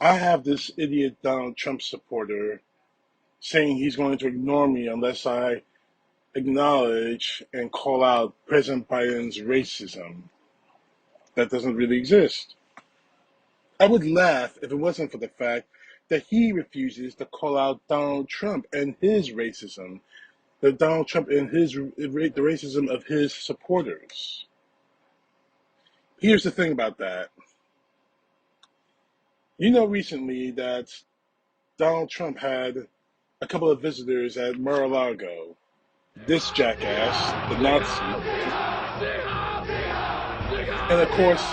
I have this idiot Donald Trump supporter saying he's going to ignore me unless I acknowledge and call out President Biden's racism that doesn't really exist. I would laugh if it wasn't for the fact that he refuses to call out Donald Trump and his racism, the Donald Trump and the racism of his supporters. Here's the thing about that. You know recently that Donald Trump had a couple of visitors at Mar-a-Lago. This jackass, the Nazi, and of course,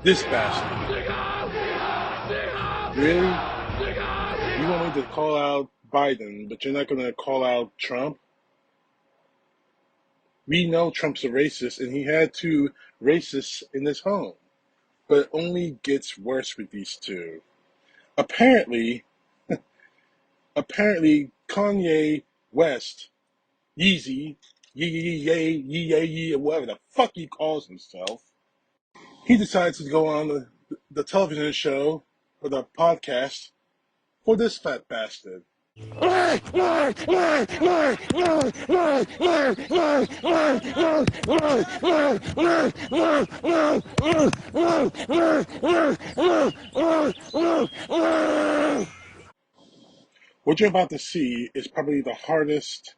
this bastard. Really? You want me to call out Biden, but you're not going to call out Trump? We know Trump's a racist, and he had two racists in his home. But it only gets worse with these two. Apparently, Kanye West, Yeezy, Yee, whatever the fuck he calls himself, he decides to go on the television show or the podcast for this fat bastard. What you're about to see is probably the hardest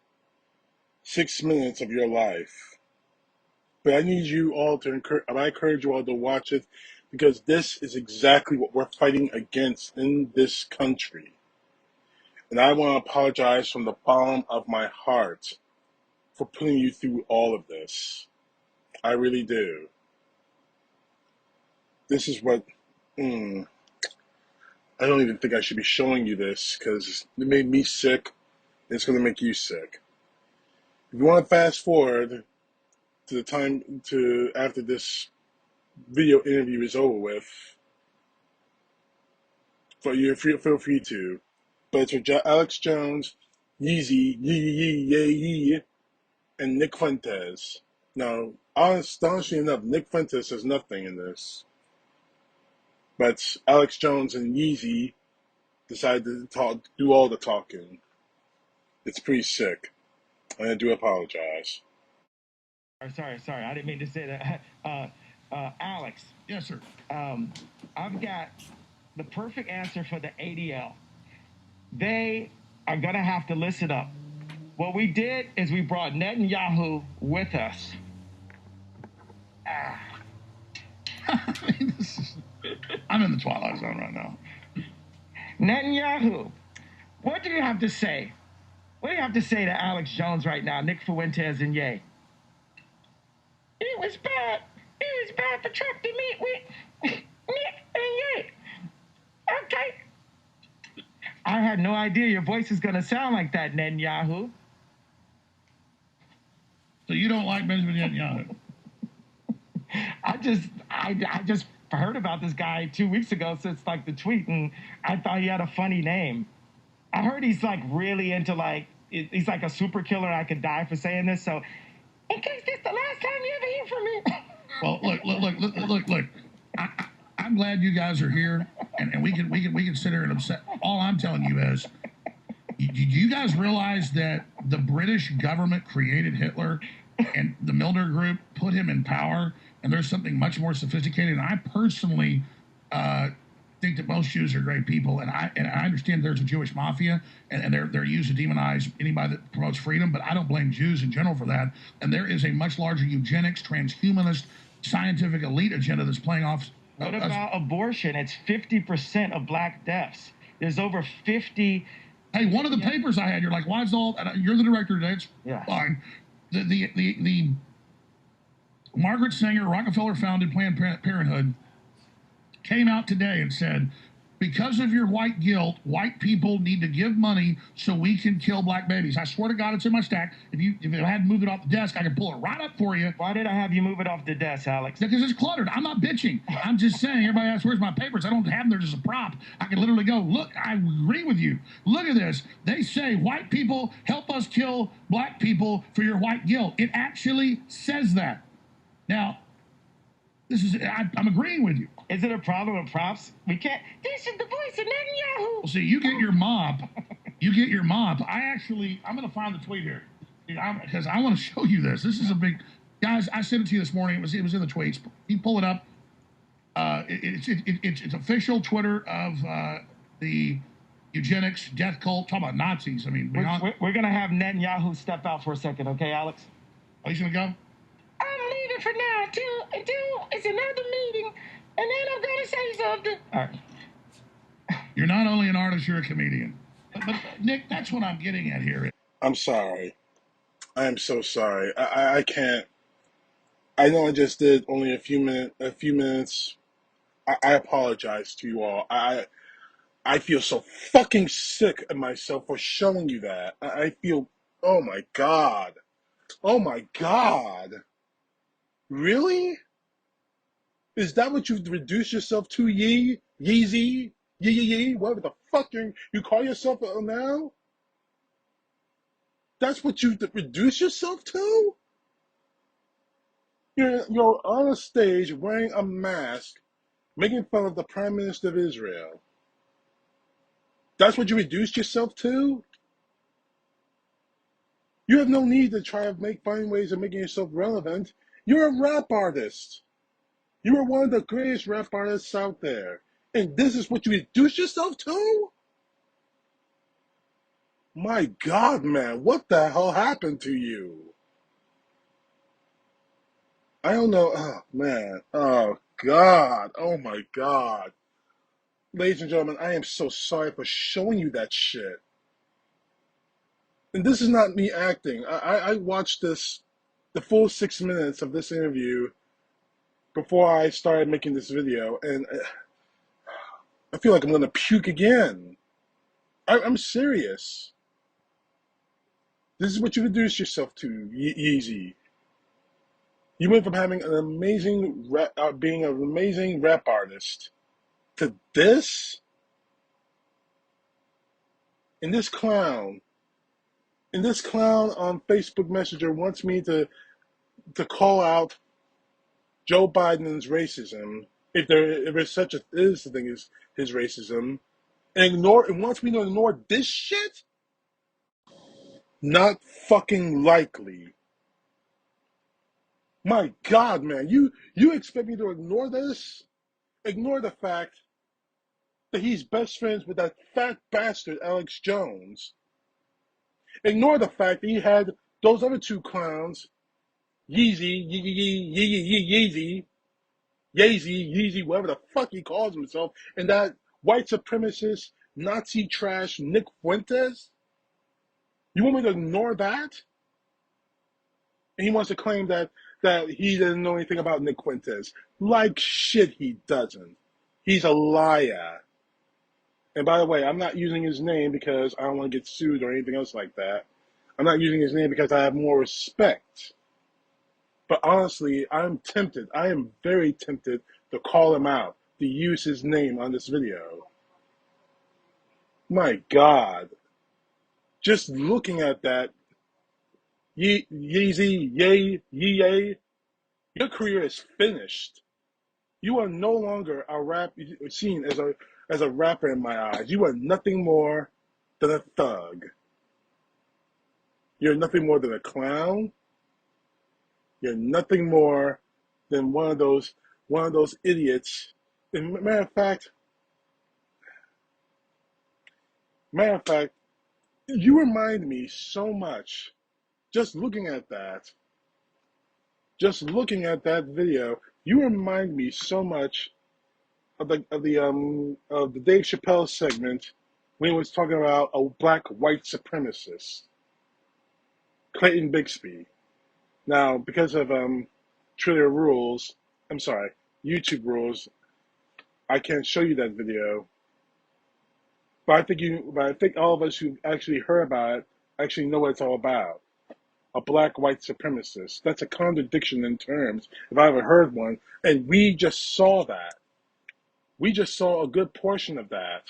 6 minutes of your life. But I need you all to I encourage you all to watch it because this is exactly what we're fighting against in this country. And I want to apologize from the bottom of my heart for putting you through all of this. I really do. This is what, I don't even think I should be showing you this because it made me sick. And it's going to make you sick. If you want to fast forward to the time to after this video interview is over with, feel free to. But it's for Alex Jones, Yeezy, Yee, and Nick Fuentes. Now, astonishingly enough, Nick Fuentes has nothing in this. But Alex Jones and Yeezy decided to do all the talking. It's pretty sick. And I do apologize. Sorry. I didn't mean to say that. Alex. Yes, sir. I've got the perfect answer for the ADL. They are going to have to listen up. What we did is we brought Netanyahu with us. I'm in the twilight zone right now. Netanyahu, what do you have to say? What do you have to say to Alex Jones right now, Nick Fuentes and Ye? It was bad. It was bad for Trump to meet with Nick and Ye. Okay. I had no idea your voice is going to sound like that, Netanyahu. So you don't like Benjamin Netanyahu? I just heard about this guy 2 weeks ago since like the tweet, and I thought he had a funny name. I heard he's like really into like he's like a super killer. I could die for saying this. So, in case this the last time you ever hear from me. Well, look. I'm glad you guys are here, and we can sit here and upset. All I'm telling you is, do you guys realize that the British government created Hitler, and the Milner Group put him in power, and there's something much more sophisticated. And I personally think that most Jews are great people, and I understand there's a Jewish mafia, and they're used to demonize anybody that promotes freedom, but I don't blame Jews in general for that. And there is a much larger eugenics, transhumanist, scientific elite agenda that's playing off. What about abortion? It's 50% of black deaths. There's over 50. Hey, one of the papers I had, you're like, why is all? You're the director today. It's fine. The Margaret Sanger, Rockefeller-founded Planned Parenthood, came out today and said, because of your white guilt, white people need to give money so we can kill black babies. I swear to God, it's in my stack. If I hadn't moved it off the desk, I could pull it right up for you. Why did I have you move it off the desk, Alex? Because it's cluttered. I'm not bitching. I'm just saying, everybody asks, where's my papers? I don't have them there as a prop. I can literally go, look, I agree with you. Look at this. They say white people help us kill black people for your white guilt. It actually says that. Now, I'm agreeing with you. Is it a problem with props? We can't. This is the voice of Netanyahu. Well, see, you get your mop. I'm going to find the tweet here because I want to show you this. This is a big, guys. I sent it to you this morning. It was in the tweets. You pull it up. It's official Twitter of the eugenics death cult. Talk about Nazis. I mean, we're going to have Netanyahu step out for a second, okay, Alex? Are you going to go? I'm leaving for now until it's another meeting, and then I'm going to say something. All right. You're not only an artist, you're a comedian. But Nick, that's what I'm getting at here. I'm sorry. I am so sorry. I can't. I know I just did only a few minutes. I apologize to you all. I feel so fucking sick of myself for showing you that. I feel, oh my God. Oh my God. Really? Is that what you've reduced yourself to, Yeezy? Yee, whatever the fuck you call yourself now? That's what you reduce yourself to? You're on a stage wearing a mask, making fun of the Prime Minister of Israel. That's what you reduced yourself to? You have no need to try to find ways of making yourself relevant. You're a rap artist. You are one of the greatest rap artists out there. And this is what you reduce yourself to? My God, man, what the hell happened to you? I don't know. Oh, man. Oh, God. Oh, my God. Ladies and gentlemen, I am so sorry for showing you that shit. And this is not me acting. I watched the full 6 minutes of this interview before I started making this video, and I feel like I'm going to puke again. I'm serious. This is what you reduce yourself to, Yeezy. You went from having an amazing being an amazing rap artist to this, and this clown on Facebook Messenger wants me to call out Joe Biden's racism, if there's such a thing as his racism, and wants me to ignore this shit. Not fucking likely. My God, man, you expect me to ignore this? Ignore the fact that he's best friends with that fat bastard Alex Jones. Ignore the fact that he had those other two clowns, Yeezy, whatever the fuck he calls himself, and that white supremacist Nazi trash Nick Fuentes. You want me to ignore that? And he wants to claim that he doesn't know anything about Nick Fuentes. Like shit, he doesn't. He's a liar. And by the way, I'm not using his name because I don't want to get sued or anything else like that. I'm not using his name because I have more respect. But honestly, I'm tempted. I am very tempted to call him out, to use his name on this video. My God. Just looking at that, Yeezy, yay, your career is finished. You are no longer seen as a rapper in my eyes. You are nothing more than a thug. You're nothing more than a clown. You're nothing more than one of those idiots. And matter of fact, you remind me so much. Just looking at that video, you remind me so much of the Dave Chappelle segment when he was talking about a black white supremacist, Clayton Bixby. Now, because of YouTube rules, I can't show you that video. But I think all of us who actually heard about it actually know what it's all about. A black white supremacist. That's a contradiction in terms, if I ever heard one. And we just saw that. We just saw a good portion of that.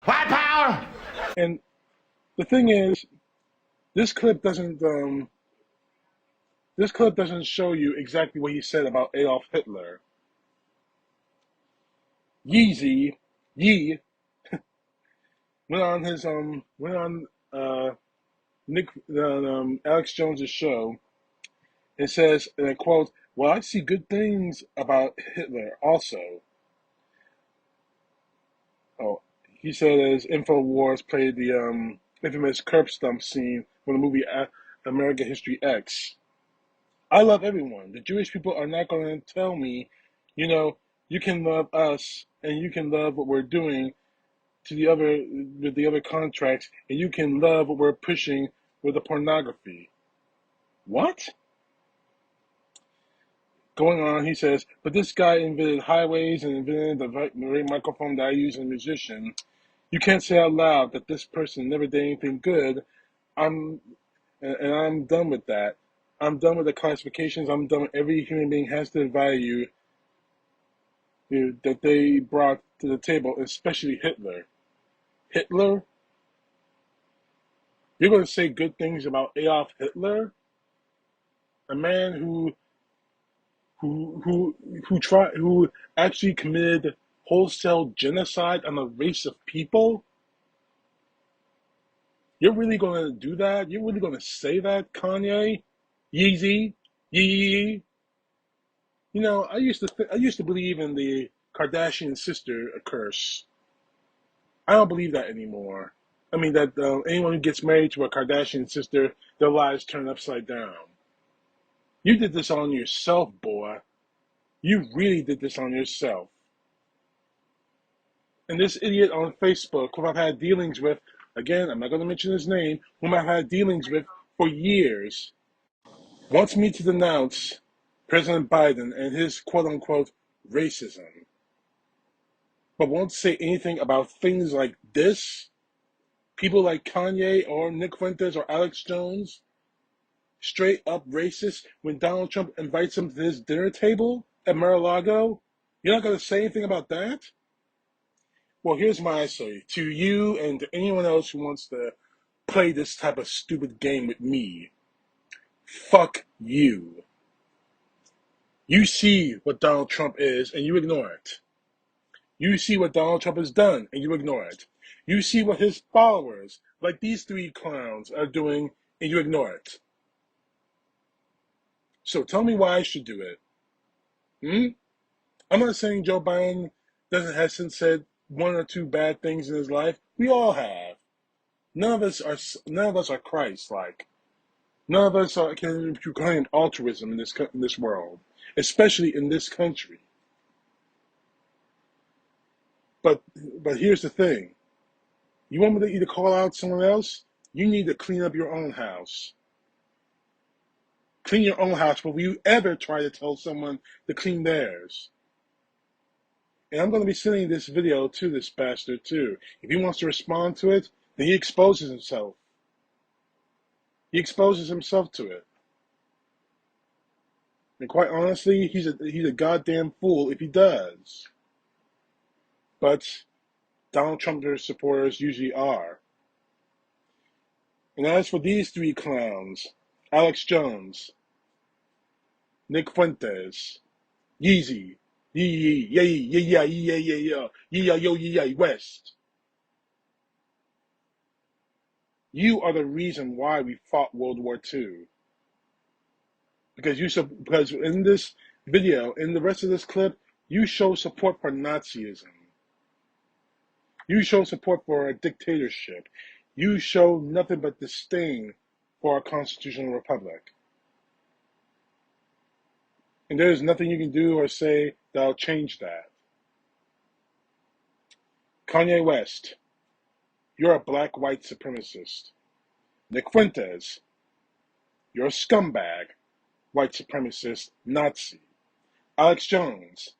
White power! And the thing is, this clip doesn't show you exactly what he said about Adolf Hitler. Yeezy, Yee, went on his went on Nick Alex Jones's show and says, and I quote, "Well, I see good things about Hitler also." Oh, he said as InfoWars played the infamous curb stomp scene from the movie American History X. I love everyone. The Jewish people are not going to tell me, you know, you can love us and you can love what we're doing to the other with the other contracts, and you can love what we're pushing with the pornography. What? Going on, he says, but this guy invented highways and invented the very microphone that I use as a musician. You can't say out loud that this person never did anything good. I'm and I'm done with that. I'm done with the classifications. I'm done with every human being has the value that they brought to the table, especially Hitler. Hitler? You're going to say good things about Adolf Hitler, a man who actually committed wholesale genocide on a race of people? You're really going to do that? You're really going to say that, Kanye? Yeezy? Yee? You know, I used to believe in the Kardashian sister curse. I don't believe that anymore. I mean that anyone who gets married to a Kardashian sister, their lives turn upside down. You did this on yourself, boy. You really did this on yourself. And this idiot on Facebook, whom I've had dealings with, again, I'm not going to mention his name, whom I've had dealings with for years, wants me to denounce President Biden and his quote-unquote racism, but won't say anything about things like this. People like Kanye or Nick Fuentes or Alex Jones, straight up racist when Donald Trump invites them to his dinner table at Mar-a-Lago. You're not going to say anything about that? Well, here's my answer to you and to anyone else who wants to play this type of stupid game with me. Fuck you. You see what Donald Trump is and you ignore it. You see what Donald Trump has done and you ignore it. You see what his followers, like these three clowns, are doing and you ignore it. So tell me why I should do it. I'm not saying Joe Biden hasn't said one or two bad things in his life. We all have. None of us are Christ-like. None of us can proclaim altruism in this world, especially in this country. But here's the thing: you want me to either call out someone else? You need to clean up your own house. Clean your own house before you ever try to tell someone to clean theirs. And I'm going to be sending this video to this bastard too. If he wants to respond to it, then he exposes himself. He exposes himself to it. And quite honestly, he's a goddamn fool if he does. But Donald Trump supporters usually are. And as for these three clowns, Alex Jones, Nick Fuentes, Yeezy, West, you are the reason why we fought World War II. Because in this video, in the rest of this clip, you show support for Nazism. You show support for a dictatorship. You show nothing but disdain for our constitutional republic. And there is nothing you can do or say that'll change that. Kanye West, you're a black white supremacist. Nick Fuentes, you're a scumbag, white supremacist, Nazi. Alex Jones,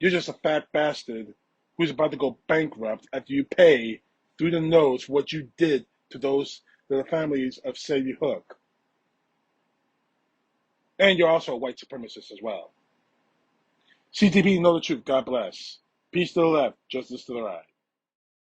you're just a fat bastard who's about to go bankrupt after you pay through the nose for what you did to the families of Sadie Hook. And you're also a white supremacist as well. CTP, know the truth. God bless. Peace to the left, justice to the right.